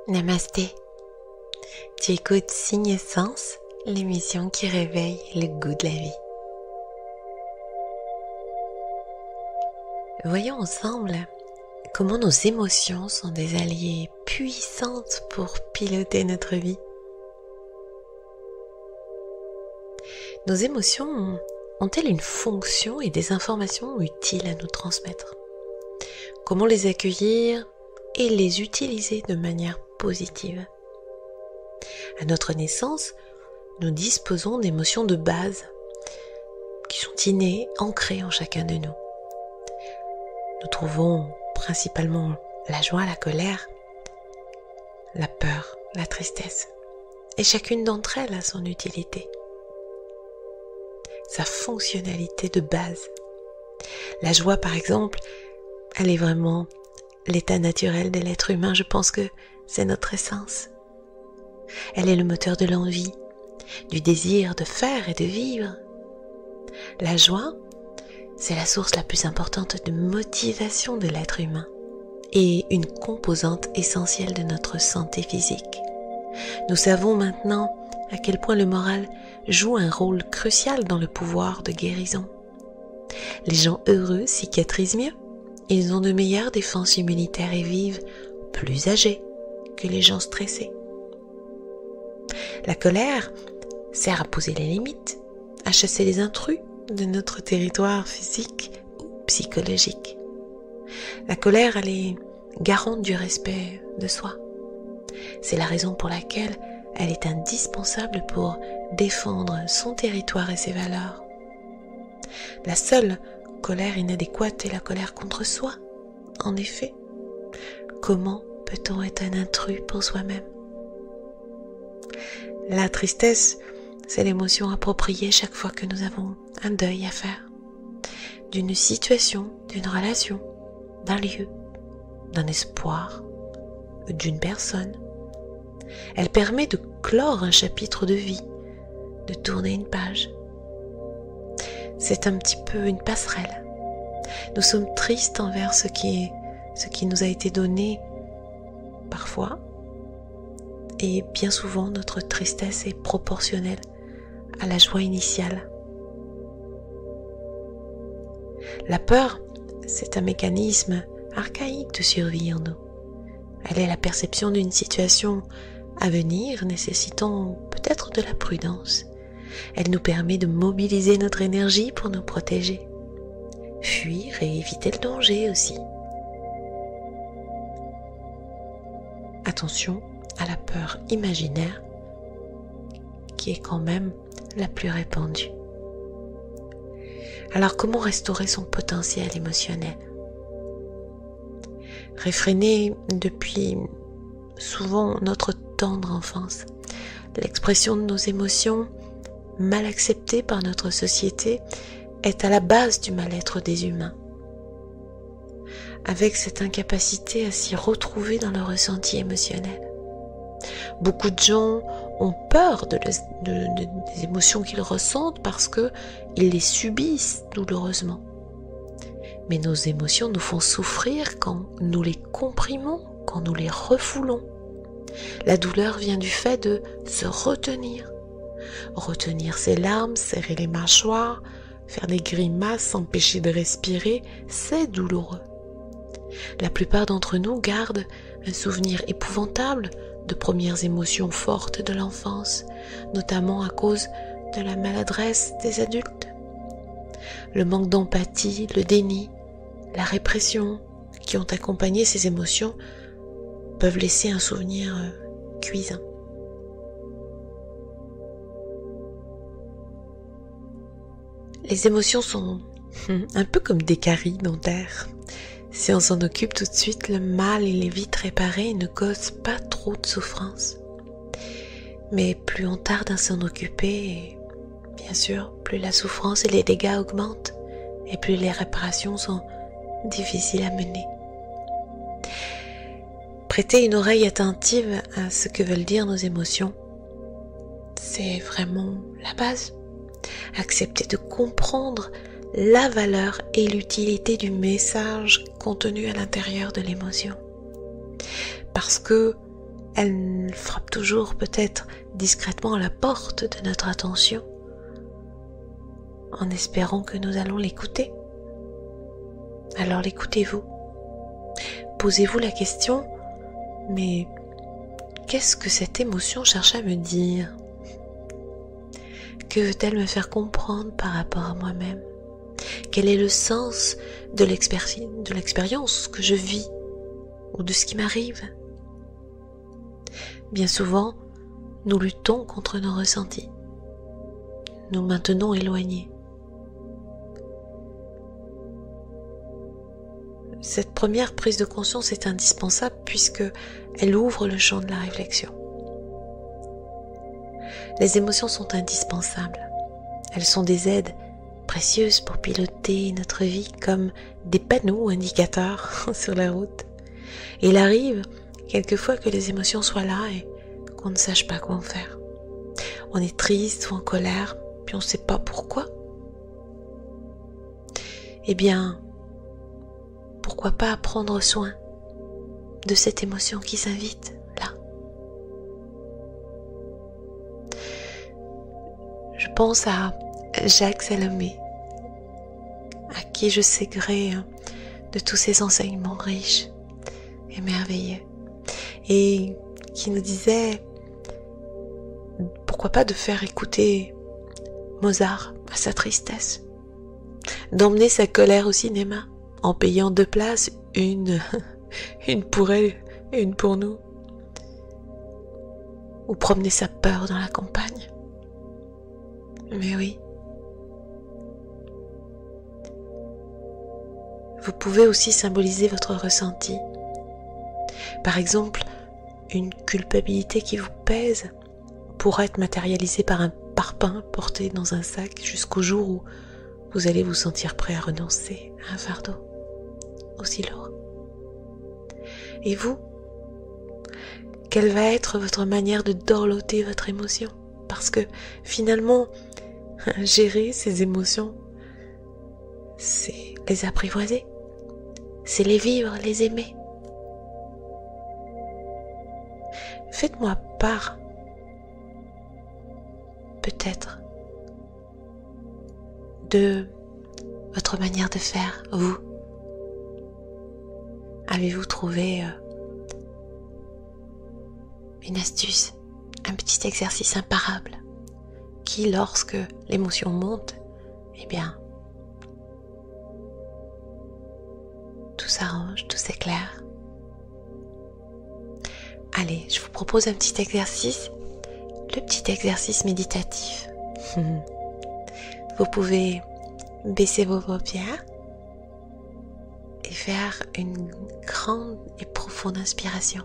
Namasté, tu écoutes Signe Sens, l'émission qui réveille le goût de la vie. Voyons ensemble comment nos émotions sont des alliées puissantes pour piloter notre vie. Nos émotions ont-elles une fonction et des informations utiles à nous transmettre? Comment les accueillir et les utiliser de manière positive? À notre naissance, nous disposons d'émotions de base qui sont innées, ancrées en chacun de nous. Nous trouvons principalement la joie, la colère, la peur, la tristesse. Et chacune d'entre elles a son utilité, sa fonctionnalité de base. La joie, par exemple, elle est vraiment l'état naturel de l'être humain. Je pense que c'est notre essence. Elle est le moteur de l'envie, du désir de faire et de vivre. La joie, c'est la source la plus importante de motivation de l'être humain et une composante essentielle de notre santé physique. Nous savons maintenant à quel point le moral joue un rôle crucial dans le pouvoir de guérison. Les gens heureux cicatrisent mieux. Ils ont de meilleures défenses immunitaires et vivent plus âgés que les gens stressés. La colère sert à poser les limites, à chasser les intrus de notre territoire physique ou psychologique. La colère, elle est garante du respect de soi. C'est la raison pour laquelle elle est indispensable pour défendre son territoire et ses valeurs. La seule colère inadéquate est la colère contre soi. En effet, comment peut-on être un intrus pour soi-même? La tristesse, c'est l'émotion appropriée chaque fois que nous avons un deuil à faire, d'une situation, d'une relation, d'un lieu, d'un espoir, d'une personne. Elle permet de clore un chapitre de vie, de tourner une page. C'est un petit peu une passerelle. Nous sommes tristes envers ce qui nous a été donné parfois, et bien souvent notre tristesse est proportionnelle à la joie initiale. La peur, c'est un mécanisme archaïque de survie en nous. Elle est la perception d'une situation à venir nécessitant peut-être de la prudence. Elle nous permet de mobiliser notre énergie pour nous protéger, fuir et éviter le danger aussi. Attention à la peur imaginaire qui est quand même la plus répandue. Alors comment restaurer son potentiel émotionnel? Réfréner depuis souvent notre tendre enfance. L'expression de nos émotions mal acceptée par notre société est à la base du mal-être des humains. Avec cette incapacité à s'y retrouver dans le ressenti émotionnel. Beaucoup de gens ont peur des émotions qu'ils ressentent parce qu'ils les subissent douloureusement. Mais nos émotions nous font souffrir quand nous les comprimons, quand nous les refoulons. La douleur vient du fait de se retenir. Retenir ses larmes, serrer les mâchoires, faire des grimaces, s'empêcher de respirer, c'est douloureux. La plupart d'entre nous gardent un souvenir épouvantable de premières émotions fortes de l'enfance, notamment à cause de la maladresse des adultes. Le manque d'empathie, le déni, la répression qui ont accompagné ces émotions peuvent laisser un souvenir cuisant. Les émotions sont un peu comme des caries dentaires. Si on s'en occupe tout de suite, le mal il est vite réparé et ne cause pas trop de souffrance. Mais plus on tarde à s'en occuper, bien sûr, plus la souffrance et les dégâts augmentent et plus les réparations sont difficiles à mener. Prêter une oreille attentive à ce que veulent dire nos émotions, c'est vraiment la base. Accepter de comprendre la valeur et l'utilité du message contenu à l'intérieur de l'émotion. Parce que elle frappe toujours peut-être discrètement à la porte de notre attention, en espérant que nous allons l'écouter. Alors l'écoutez-vous. Posez-vous la question, mais qu'est-ce que cette émotion cherche à me dire? Que veut-elle me faire comprendre par rapport à moi-même? Quel est le sens de l'expérience que je vis ou de ce qui m'arrive? Bien souvent, nous luttons contre nos ressentis. Nous maintenons éloignés. Cette première prise de conscience est indispensable puisque elle ouvre le champ de la réflexion. Les émotions sont indispensables. Elles sont des aides précieuses pour piloter notre vie comme des panneaux indicateurs sur la route. Et il arrive quelquefois que les émotions soient là et qu'on ne sache pas quoi en faire. On est triste ou en colère, puis on ne sait pas pourquoi. Eh bien, pourquoi pas prendre soin de cette émotion qui s'invite là? Je pense à Jacques Salomé, à qui je sais gré de tous ses enseignements riches et merveilleux, et qui nous disait pourquoi pas de faire écouter Mozart à sa tristesse, d'emmener sa colère au cinéma en payant 2 places, une pour elle et une pour nous, ou promener sa peur dans la campagne. Mais oui, vous pouvez aussi symboliser votre ressenti. Par exemple, une culpabilité qui vous pèse pourra être matérialisée par un parpaing porté dans un sac jusqu'au jour où vous allez vous sentir prêt à renoncer à un fardeau aussi lourd. Et vous, quelle va être votre manière de dorloter votre émotion? Parce que finalement, gérer ces émotions, c'est les apprivoiser, c'est les vivre, les aimer. Faites-moi part, peut-être, de votre manière de faire, vous. Avez-vous trouvé une astuce, un petit exercice imparable qui, lorsque l'émotion monte, eh bien, tout s'arrange, tout s'éclaire? Allez, je vous propose un petit exercice, le petit exercice méditatif. Vous pouvez baisser vos paupières et faire une grande et profonde inspiration.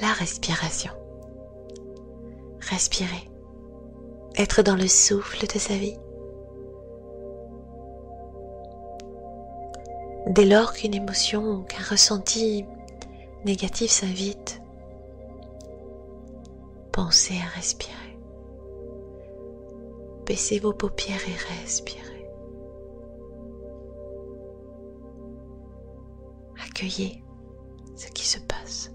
La respiration. Respirer. Être dans le souffle de sa vie. Dès lors qu'une émotion ou qu'un ressenti négatif s'invite, pensez à respirer. Baissez vos paupières et respirez. Accueillez ce qui se passe.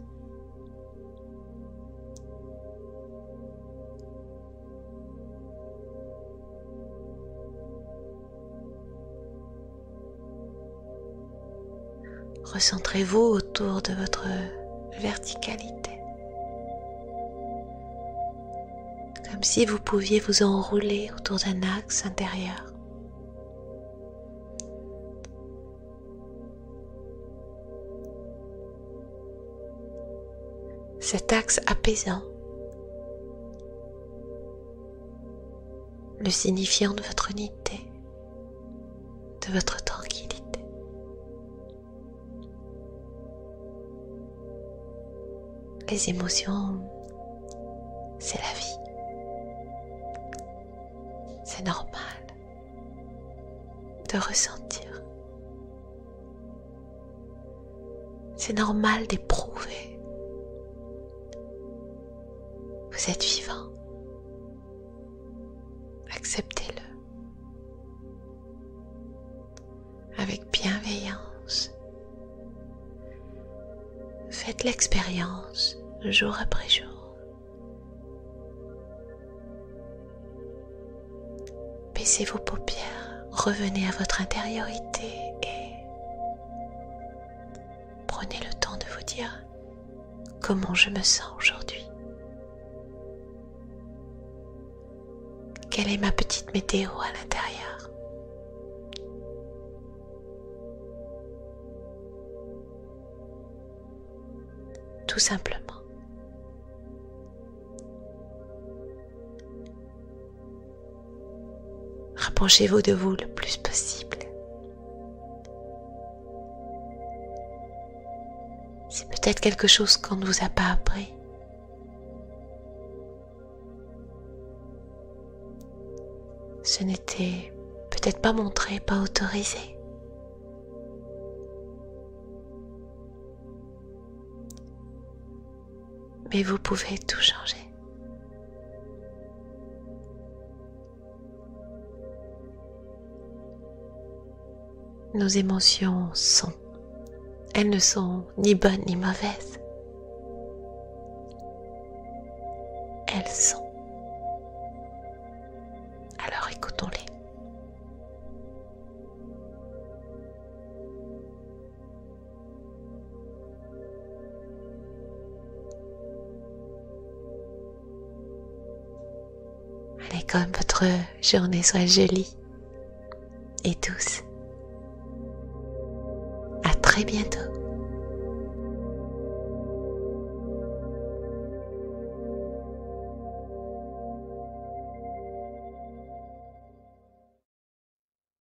Recentrez-vous autour de votre verticalité, comme si vous pouviez vous enrouler autour d'un axe intérieur. Cet axe apaisant, le signifiant de votre unité, de votre tranquillité. Les émotions, c'est la vie. C'est normal de ressentir. C'est normal d'éprouver. Vous êtes vivant, acceptez-le avec bienveillance. Faites l'expérience jour après jour. Baissez vos paupières, revenez à votre intériorité et prenez le temps de vous dire comment je me sens aujourd'hui. Quelle est ma petite météo à l'intérieur? Tout simplement. Rapprochez-vous de vous le plus possible. C'est peut-être quelque chose qu'on ne vous a pas appris. Ce n'était peut-être pas montré, pas autorisé. Mais vous pouvez tout changer. Nos émotions elles ne sont ni bonnes ni mauvaises. Elles sont. Alors écoutons-les. Allez, comme votre journée soit jolie et douce. À très bientôt.